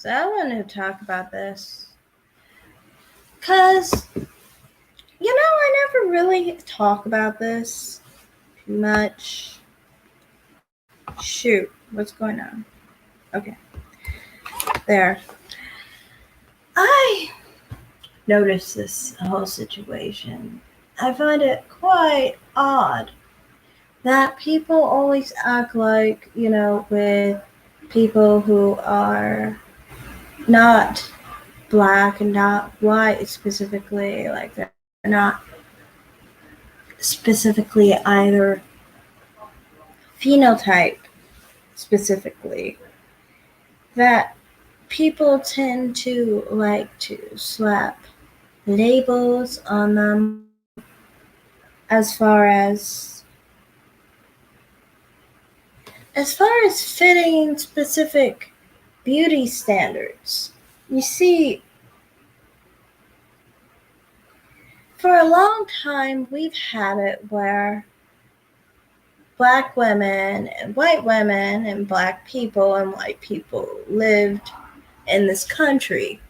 So I want to talk about this because, I never really talk about this too much. Shoot, what's going on? Okay, there. I noticed this whole situation. I find it quite odd that people always act like, with people who are not black and not white specifically, like they're not specifically either phenotype specifically, that people tend to like to slap labels on them as far as fitting specific beauty standards. You see, for a long time we've had it where black women and black people and white people lived in this country.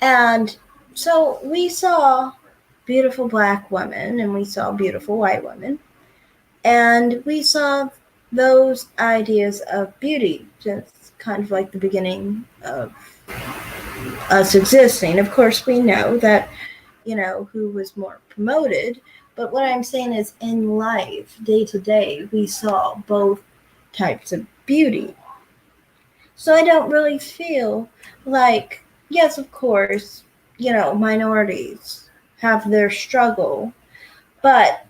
And so we saw beautiful black women and we saw beautiful white women. And we saw those ideas of beauty, just kind of like the beginning of us existing. Of course, we know that, who was more promoted. But what I'm saying is, in life, day to day, we saw both types of beauty. So I don't really feel like, yes, of course, minorities have their struggle. But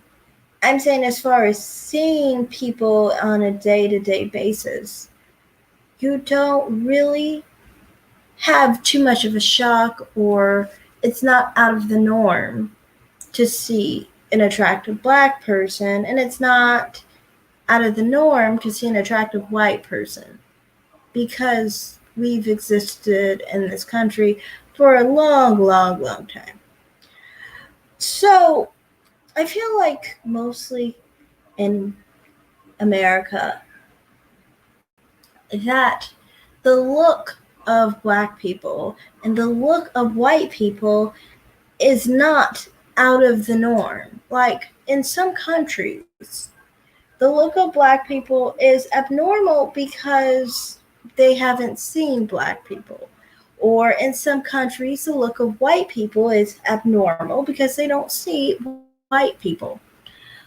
I'm saying, as far as seeing people on a day to day basis, you don't really have too much of a shock, or it's not out of the norm to see an attractive black person, and it's not out of the norm to see an attractive white person, because we've existed in this country for a long, long, long time. So I feel like mostly in America that the look of black people and the look of white people is not out of the norm. Like in some countries, the look of black people is abnormal because they haven't seen black people. Or in some countries, the look of white people is abnormal because they don't see white people.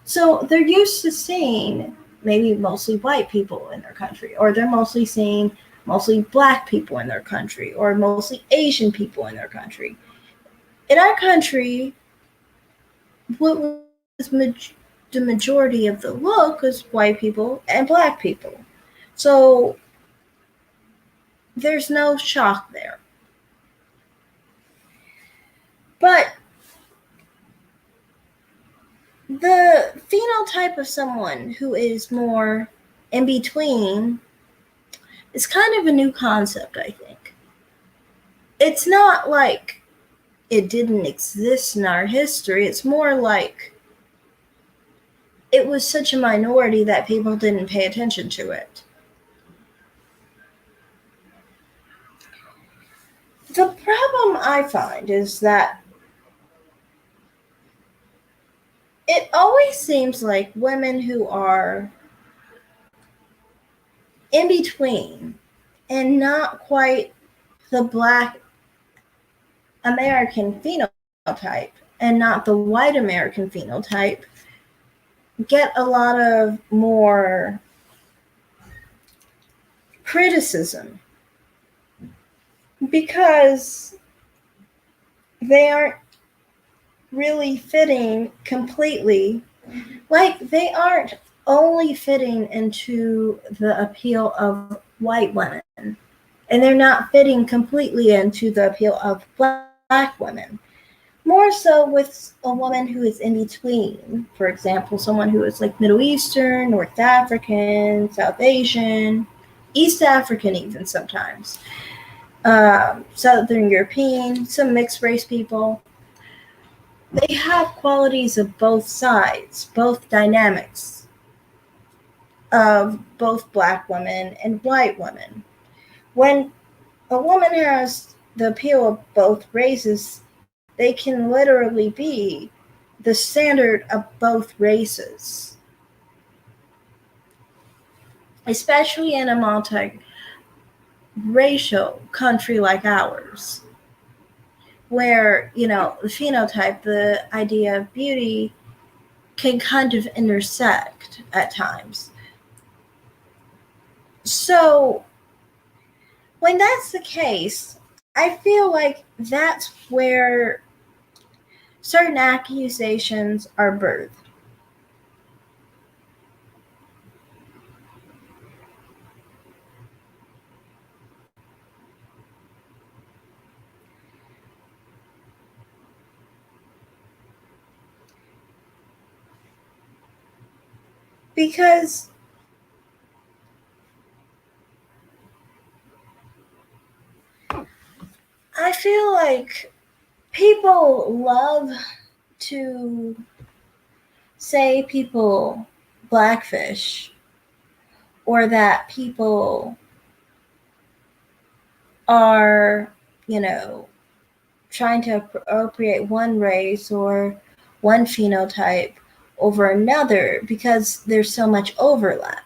So they're used to seeing maybe mostly white people in their country, or they're mostly seeing mostly black people in their country, or mostly Asian people in their country. In our country, what was the majority of the look was white people and black people. So there's no shock there. But the phenotype of someone who is more in between is kind of a new concept, I think. It's not like it didn't exist in our history. It's more like it was such a minority that people didn't pay attention to it. The problem I find is that it always seems like women who are in between and not quite the black American phenotype and not the white American phenotype get a lot of more criticism because they aren't really fitting completely. Like, they aren't only fitting into the appeal of white women, and they're not fitting completely into the appeal of black women. More so with a woman who is in between. For example, someone who is like Middle Eastern, North African, South Asian, East African even sometimes, Southern European, some mixed race people. They have qualities of both sides, both dynamics of both black women and white women. When a woman has the appeal of both races. They can literally be the standard of both races, especially in a multi-racial country like ours, where, the phenotype, the idea of beauty, can kind of intersect at times. So, when that's the case, I feel like that's where certain accusations are birthed. Because I feel like people love to say people blackfish, or that people are, you know, trying to appropriate one race or one phenotype over another because there's so much overlap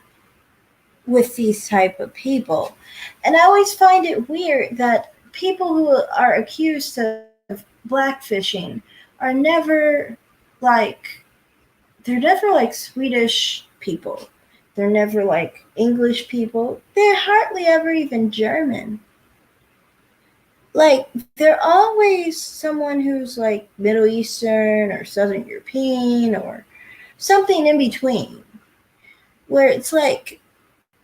with these type of people. And I always find it weird that people who are accused of blackfishing are never like they're never like Swedish people. They're never like English people. They're hardly ever even German. Like, they're always someone who's like Middle Eastern or Southern European or something in between. Where it's like,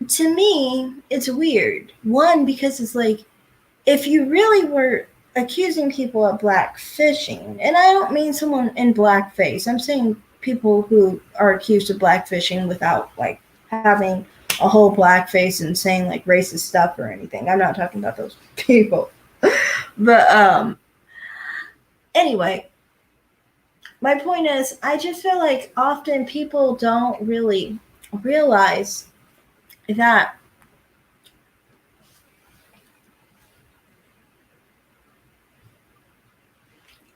to me, it's weird. One, because it's like, if you really were accusing people of black fishing, and I don't mean someone in blackface, I'm saying people who are accused of black fishing without like having a whole blackface and saying like racist stuff or anything. I'm not talking about those people. But anyway, my point is, I just feel like often people don't really realize that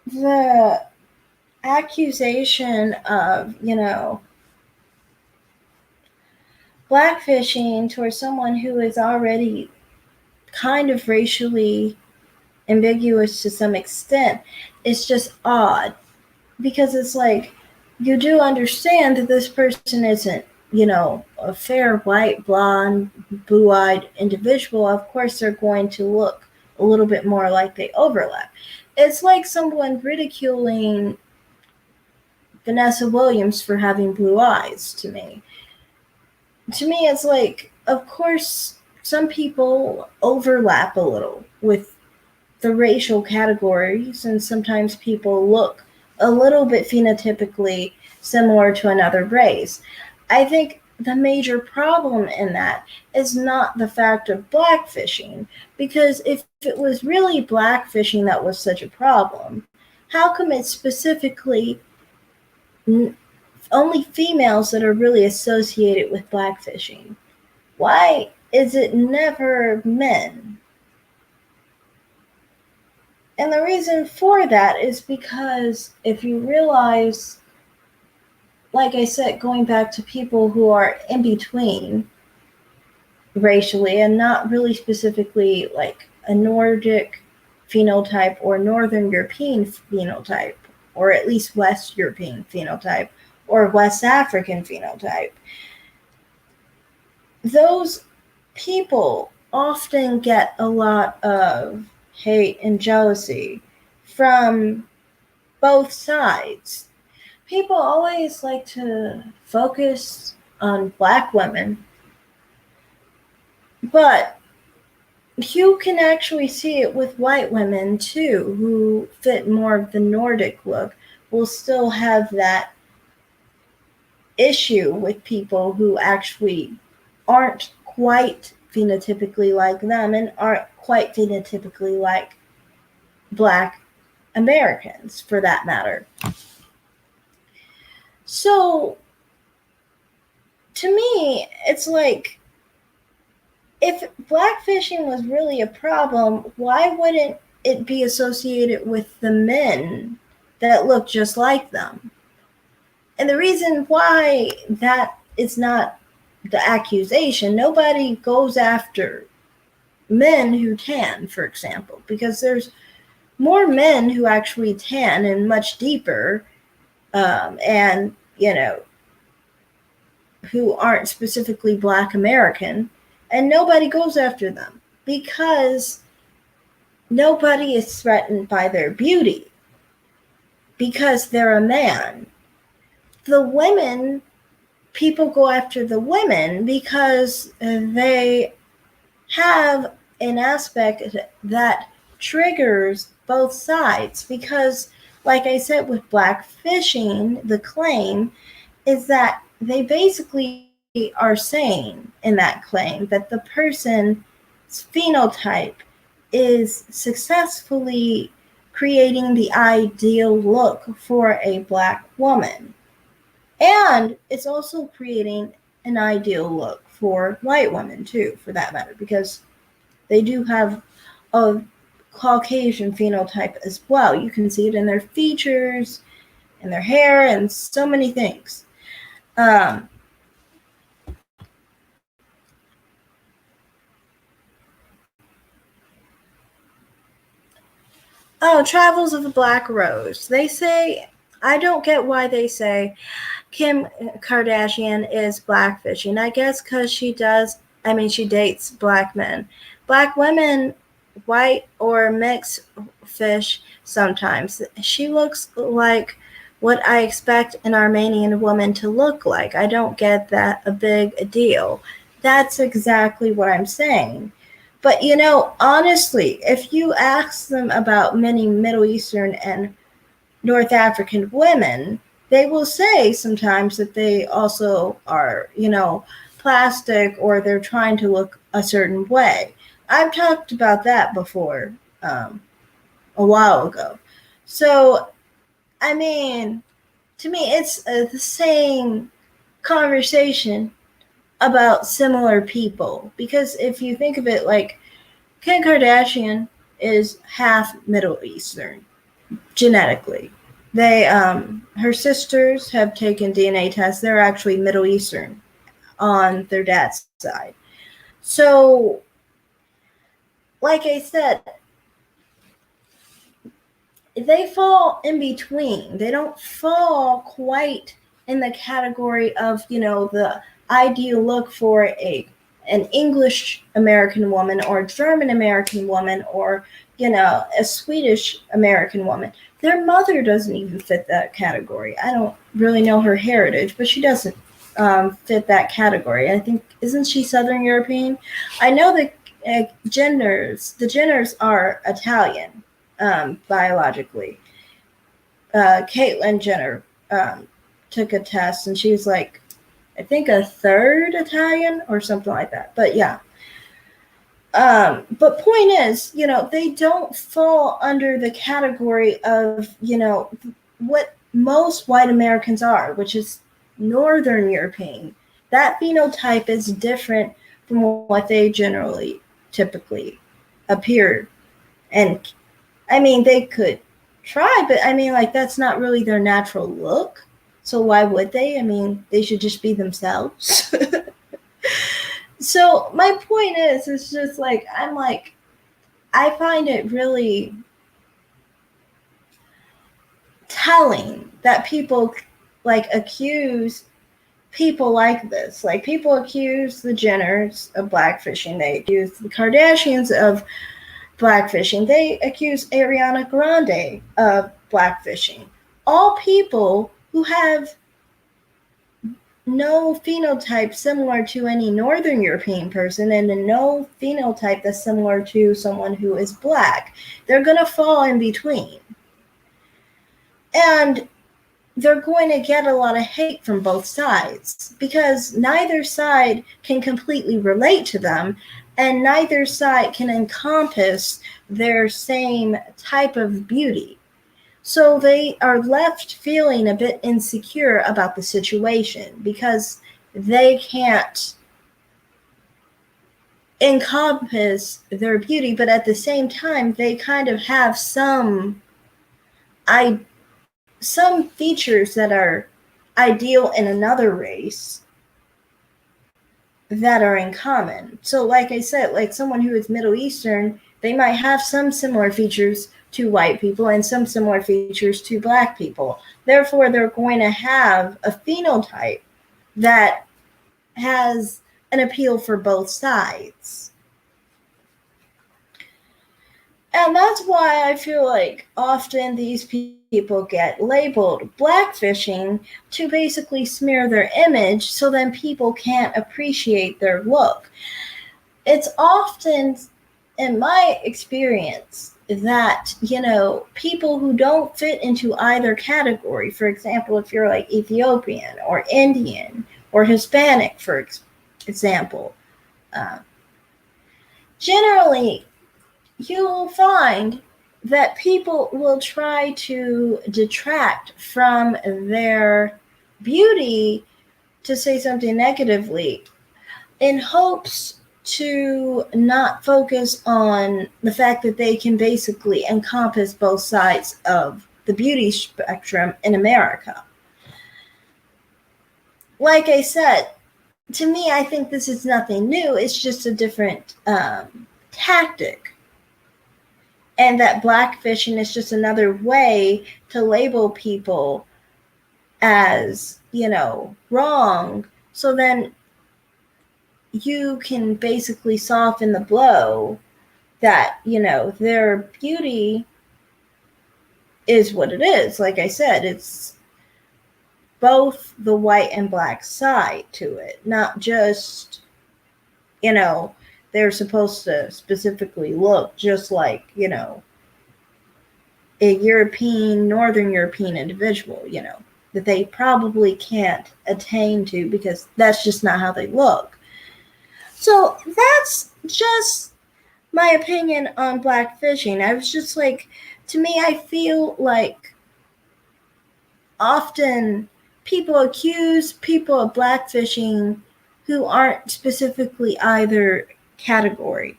the accusation of, blackfishing towards someone who is already kind of racially ambiguous to some extent is just odd, because it's like, you do understand that this person isn't, a fair white blonde blue eyed individual. Of course they're going to look a little bit more like they overlap. It's like someone ridiculing Vanessa Williams for having blue eyes. To me it's like, of course some people overlap a little with the racial categories, and sometimes people look a little bit phenotypically similar to another race. I think the major problem in that is not the fact of blackfishing, because if it was really blackfishing that was such a problem, how come it's specifically only females that are really associated with blackfishing? Why is it never men? And the reason for that is because if you realize, like I said, going back to people who are in between racially and not really specifically like a Nordic phenotype or Northern European phenotype, or at least West European phenotype or West African phenotype, those people often get a lot of hate and jealousy from both sides. People always like to focus on black women, but you can actually see it with white women too, who fit more of the Nordic look, will still have that issue with people who actually aren't quite phenotypically like them and aren't quite phenotypically like black Americans, for that matter. So, to me, it's like if blackfishing was really a problem, why wouldn't it be associated with the men that look just like them? And the reason why that is not the accusation, nobody goes after men who tan, for example, because there's more men who actually tan and much deeper, and who aren't specifically Black American, and nobody goes after them because nobody is threatened by their beauty because they're a man. The women, people go after the women because they have an aspect that triggers both sides. Because, like I said, with blackfishing, the claim is that they basically are saying in that claim that the person's phenotype is successfully creating the ideal look for a Black woman. And it's also creating an ideal look for white women, too, for that matter, because they do have a Caucasian phenotype as well. You can see it in their features, in their hair, and so many things. Um, oh, Travels of the Black Rose. They say, I don't get why they say Kim Kardashian is blackfishing. I guess because she dates Black men. Black women, white or mixed fish sometimes. She looks like what I expect an Armenian woman to look like. I don't get that a big deal. That's exactly what I'm saying. But honestly, if you ask them about many Middle Eastern and North African women, they will say sometimes that they also are, plastic, or they're trying to look a certain way. I've talked about that before, a while ago. So, I mean, to me, it's the same conversation about similar people. Because if you think of it, like, Kim Kardashian is half Middle Eastern genetically. Her sisters have taken DNA tests. They're actually Middle Eastern on their dad's side. So, like I said, they fall in between. They don't fall quite in the category of, the ideal look for an English American woman or a German American woman or, a Swedish American woman. Their mother doesn't even fit that category. I don't really know her heritage, but she doesn't fit that category. I think, isn't she Southern European? I know that the Jenners are Italian, biologically. Caitlyn Jenner took a test, and she was like, I think a third Italian or something like that. But yeah. But point is, they don't fall under the category of, what most white Americans are, which is Northern European. That phenotype is different from what they typically appear. And I mean, they could try, but I mean, like, that's not really their natural look. So why would they? I mean, they should just be themselves. So my point is, it's just like, I find it really telling that people like accuse people like this. Like, people accuse the Jenners of blackfishing. They accuse the Kardashians of blackfishing. They accuse Ariana Grande of blackfishing. All people who have no phenotype similar to any Northern European person, and no phenotype that's similar to someone who is Black. They're going to fall in between. And they're going to get a lot of hate from both sides, because neither side can completely relate to them, and neither side can encompass their same type of beauty. So they are left feeling a bit insecure about the situation, because they can't encompass their beauty, but at the same time, they kind of have some features that are ideal in another race that are in common. So like I said, like someone who is Middle Eastern, they might have some similar features to white people and some similar features to black people. Therefore, they're going to have a phenotype that has an appeal for both sides. And that's why I feel like often these people get labeled blackfishing to basically smear their image so then people can't appreciate their look. It's often, in my experience, that, people who don't fit into either category, for example, if you're like Ethiopian or Indian or Hispanic, for example, generally you'll find that people will try to detract from their beauty to say something negatively in hopes to not focus on the fact that they can basically encompass both sides of the beauty spectrum in America. Like I said, to me, I think this is nothing new. It's just a different tactic. And that blackfishing is just another way to label people as, wrong. So then you can basically soften the blow that, their beauty is what it is. Like I said, it's both the white and black side to it, not just, they're supposed to specifically look just like, a Northern European individual, that they probably can't attain to because that's just not how they look. So that's just my opinion on blackfishing. I was just like, to me, I feel like often people accuse people of blackfishing who aren't specifically either category.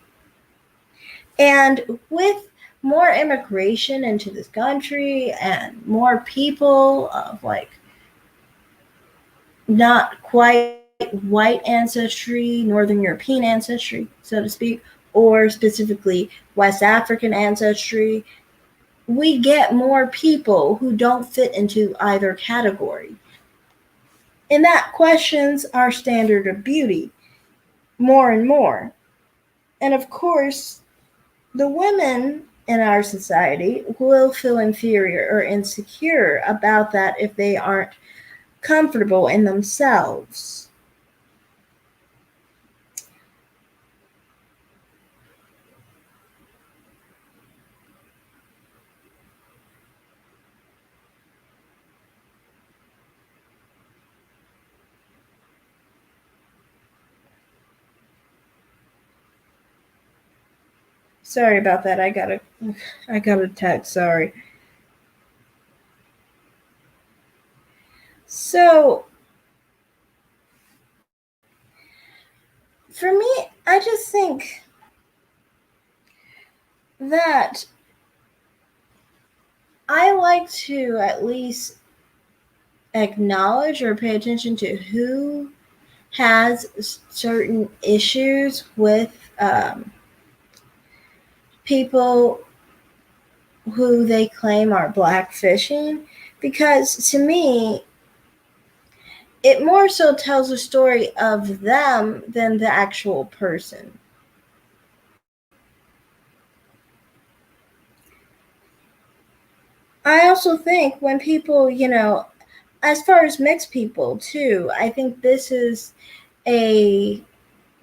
And with more immigration into this country and more people of like not quite white ancestry, Northern European ancestry, so to speak, or specifically West African ancestry, we get more people who don't fit into either category. And that questions our standard of beauty more and more. And of course, the women in our society will feel inferior or insecure about that if they aren't comfortable in themselves. Sorry about that. I got a text. Sorry. So, for me, I just think that I like to at least acknowledge or pay attention to who has certain issues with people who they claim are blackfishing, because to me, it more so tells a story of them than the actual person. I also think when people, as far as mixed people too, I think this is a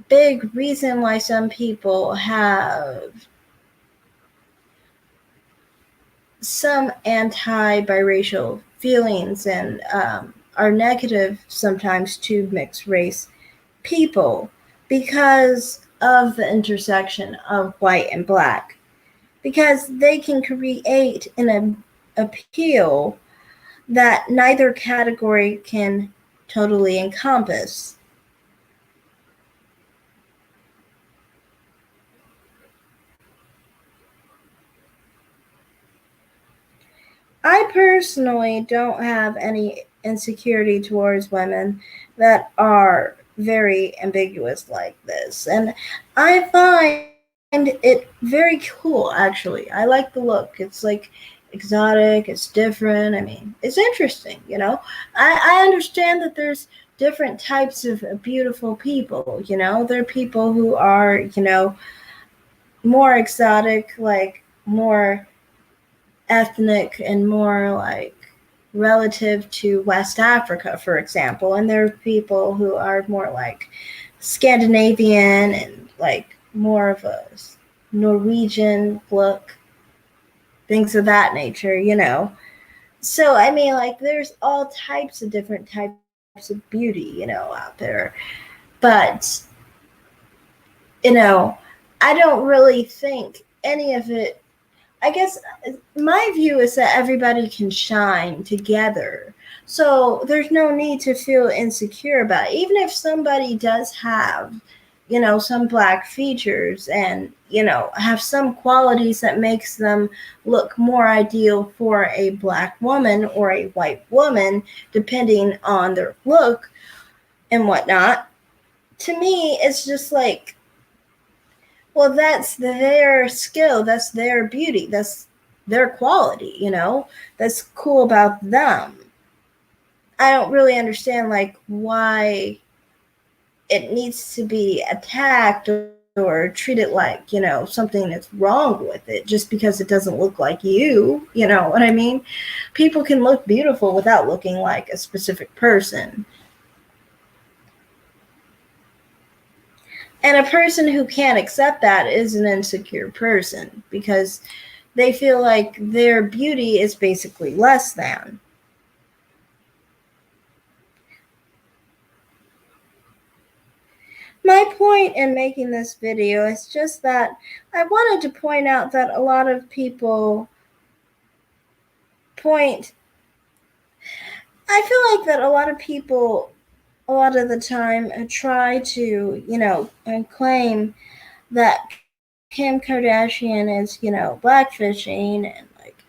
big reason why some people have some anti-biracial feelings and are negative sometimes to mixed race people because of the intersection of white and black, because they can create an appeal that neither category can totally encompass. I personally don't have any insecurity towards women that are very ambiguous like this. And I find it very cool, actually. I like the look. It's like exotic, it's different. I mean, it's interesting, you know? I understand that there's different types of beautiful people, you know? There are people who are, more exotic, like more ethnic and more like relative to West Africa, for example. And there are people who are more like Scandinavian and like more of a Norwegian look, things of that nature, you know. So, I mean, like, there's all types of different types of beauty, you know, out there. But, you know, I don't really think any of it. I guess my view is that everybody can shine together. So there's no need to feel insecure about it. Even if somebody does have, some black features and, have some qualities that makes them look more ideal for a black woman or a white woman, depending on their look and whatnot. To me, it's just like, well, that's their skill, that's their beauty, that's their quality, that's cool about them. I don't really understand like why it needs to be attacked or treated like, something that's wrong with it just because it doesn't look like you know what I mean? People can look beautiful without looking like a specific person. And a person who can't accept that is an insecure person because they feel like their beauty is basically less than. My point in making this video is just that I wanted to point out that a lot of people point. I feel like that a lot of people, a lot of the time, try to, claim that Kim Kardashian is, blackfishing and like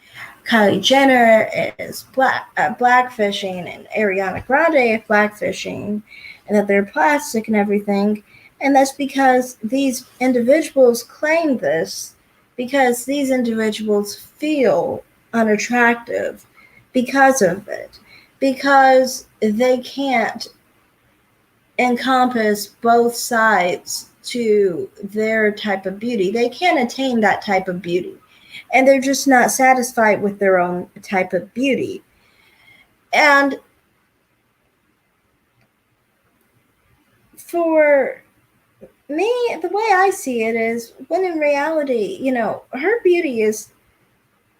Kylie Jenner is blackfishing and Ariana Grande is blackfishing and that they're plastic and everything. And that's because these individuals claim this because these individuals feel unattractive because of it. Because they can't encompass both sides to their type of beauty. They can't attain that type of beauty. And they're just not satisfied with their own type of beauty. And for me, the way I see it is when in reality, her beauty is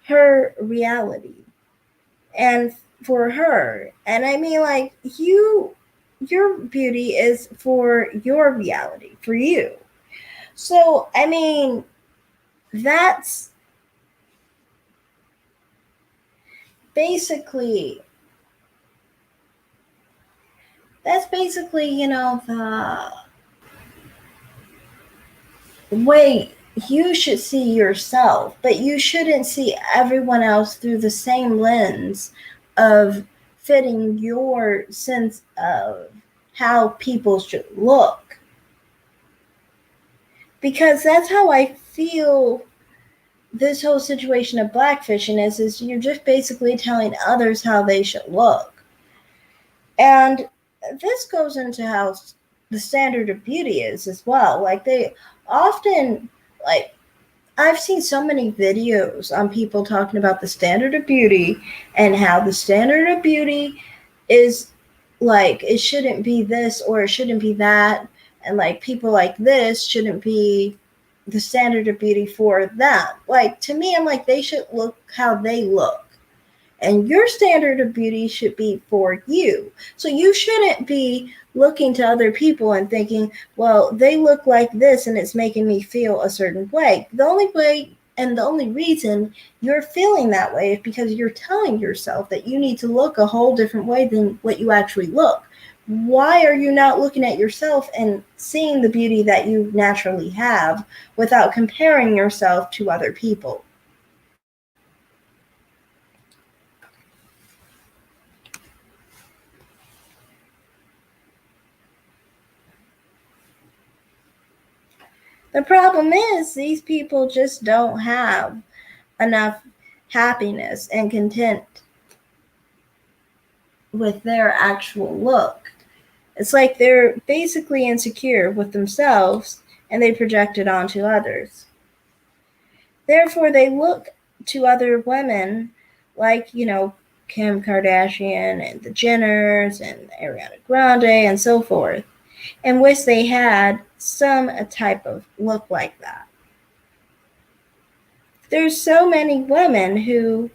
her reality. And for her, and I mean, like, your beauty is for your reality, for you. So, I mean, that's basically the way you should see yourself, but you shouldn't see everyone else through the same lens of fitting your sense of how people should look. Because that's how I feel this whole situation of blackfishing is you're just basically telling others how they should look. And this goes into how the standard of beauty is as well. Like, they often, like, I've seen so many videos on people talking about the standard of beauty and how the standard of beauty is like, it shouldn't be this or it shouldn't be that. And like, people like this shouldn't be the standard of beauty for them. Like, to me, I'm like, they should look how they look. And your standard of beauty should be for you. So you shouldn't be looking to other people and thinking, well, they look like this and it's making me feel a certain way. The only way and the only reason you're feeling that way is because you're telling yourself that you need to look a whole different way than what you actually look. Why are you not looking at yourself and seeing the beauty that you naturally have without comparing yourself to other people? The problem is these people just don't have enough happiness and content with their actual look. It's like they're basically insecure with themselves and they project it onto others. Therefore, they look to other women like, Kim Kardashian and the Jenners and Ariana Grande and so forth, and wish they had some type of look like that. There's so many women who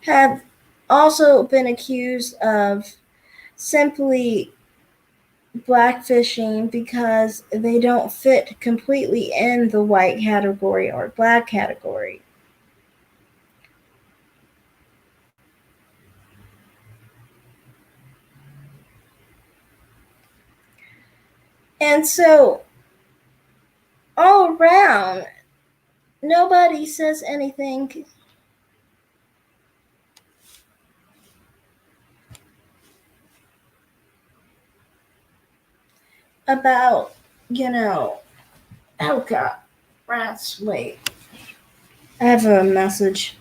have also been accused of simply blackfishing because they don't fit completely in the white category or black category. And so, all around, nobody says anything about, oh God, rats, wait. I have a message.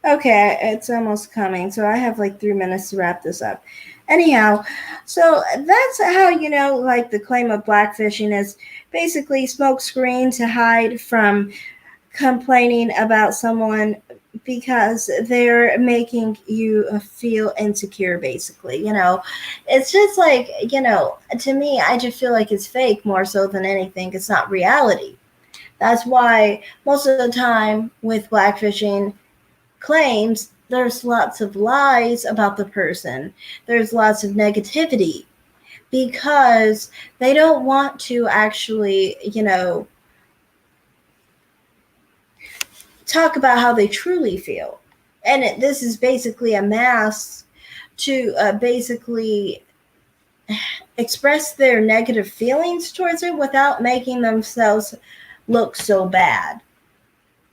Okay, it's almost coming, so I have like 3 minutes to wrap this up. Anyhow, so that's how like the claim of blackfishing is basically smoke screen to hide from complaining about someone because they're making you feel insecure, basically. It's just like, to me, I just feel like it's fake more so than anything. It's not reality. That's why most of the time with blackfishing claims, there's lots of lies about the person. There's lots of negativity because they don't want to actually, talk about how they truly feel. And this is basically a mask to basically express their negative feelings towards it without making themselves look so bad.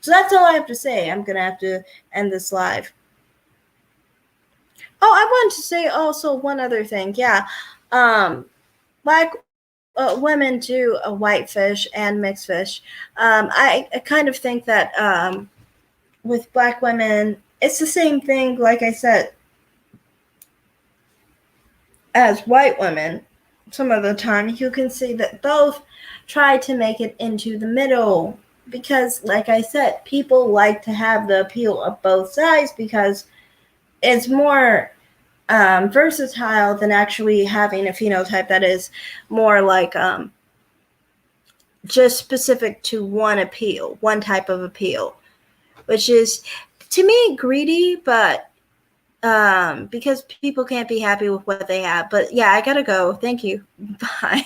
So that's all I have to say. I'm going to have to end this live. Oh, I wanted to say also one other thing. Yeah. Black women do a white fish and mixed fish. I kind of think that with black women, it's the same thing, like I said, as white women. Some of the time, you can see that both try to make it into the middle because, like I said, people like to have the appeal of both sides because it's more versatile than actually having a phenotype that is more like just specific to one appeal, one type of appeal, which is, to me, greedy, but because people can't be happy with what they have. But yeah, I gotta go. Thank you. Bye.